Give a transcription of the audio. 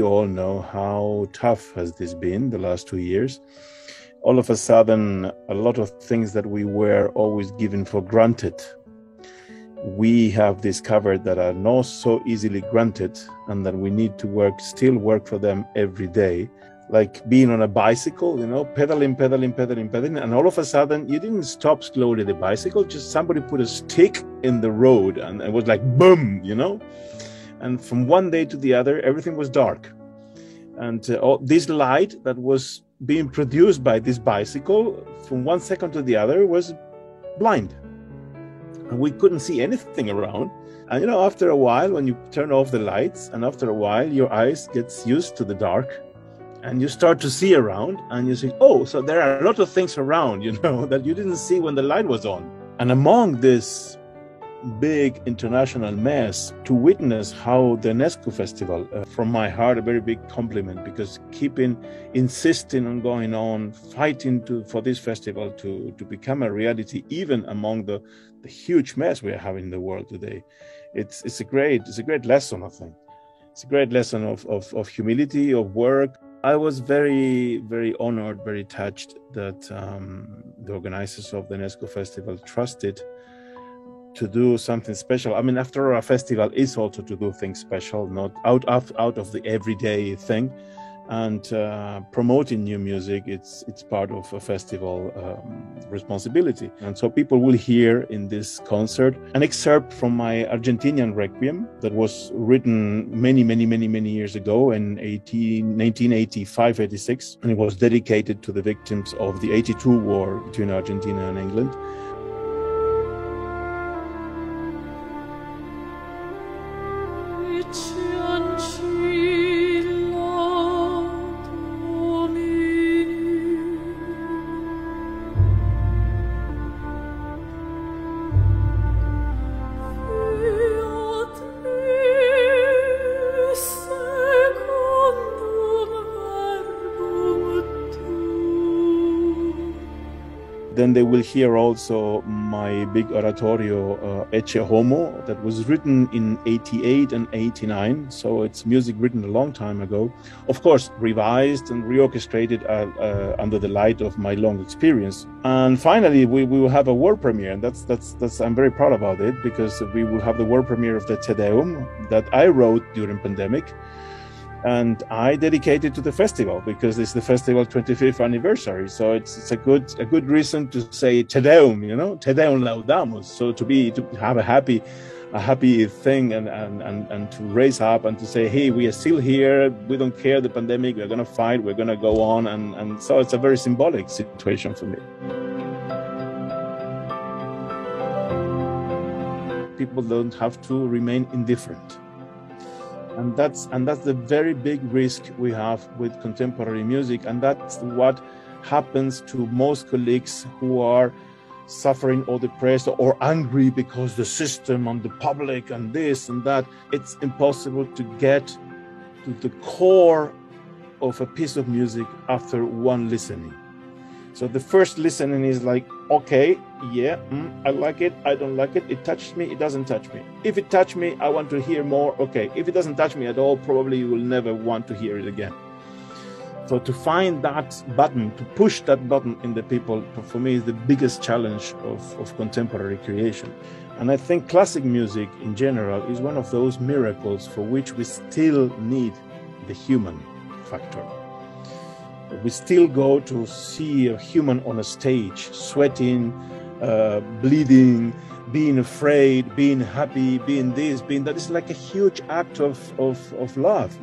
all know how tough has this been the last 2 years. All of a sudden, a lot of things that we were always given for granted, we have discovered that are not so easily granted, and that we need to still work for them every day. Like being on a bicycle, pedaling, and all of a sudden you didn't stop slowly the bicycle, just somebody put a stick in the road and it was like boom, and from one day to the other everything was dark, and this light that was being produced by this bicycle from 1 second to the other was blind, and we couldn't see anything around. And after a while, when you turn off the lights, and after a while your eyes gets used to the dark, and you start to see around, and you say, oh, so there are a lot of things around, that you didn't see when the light was on. And among this big international mess, to witness how the Enescu Festival, from my heart, a very big compliment, because insisting on going on, fighting for this festival to become a reality, even among the huge mess we are having in the world today. It's a great lesson, I think. It's a great lesson of humility, of work. I was very, very honored, very touched that the organizers of the Enescu Festival trusted to do something special. I mean, after all, a festival is also to do things special, not out of the everyday thing. And promoting new music, it's part of a festival responsibility. And so people will hear in this concert an excerpt from my Argentinian Requiem that was written many years ago in 1985-86, and it was dedicated to the victims of the 82 war between Argentina and England. Then they will hear also my big oratorio, Ecce Homo, that was written in 88 and 89. So it's music written a long time ago. Of course, revised and reorchestrated under the light of my long experience. And finally, we will have a world premiere. And that's I'm very proud about it, because we will have the world premiere of the Te Deum that I wrote during pandemic. And I dedicated to the festival because it's the festival 25th anniversary. So it's a good reason to say Te Deum, Te Deum Laudamus. So to have a happy thing and to raise up and to say, hey, we are still here. We don't care the pandemic. We're going to fight. We're going to go on. And so it's a very symbolic situation for me. People don't have to remain indifferent. And that's the very big risk we have with contemporary music. And that's what happens to most colleagues who are suffering or depressed or angry because the system and the public and this and that. It's impossible to get to the core of a piece of music after one listening. So the first listening is like, okay, yeah, I like it, I don't like it, it touched me, it doesn't touch me. If it touched me, I want to hear more, okay. If it doesn't touch me at all, probably you will never want to hear it again. So to find that button, to push that button in the people, for me is the biggest challenge of contemporary creation. And I think classic music in general is one of those miracles for which we still need the human factor. We still go to see a human on a stage, sweating, bleeding, being afraid, being happy, being this, being that. It's like a huge act of love,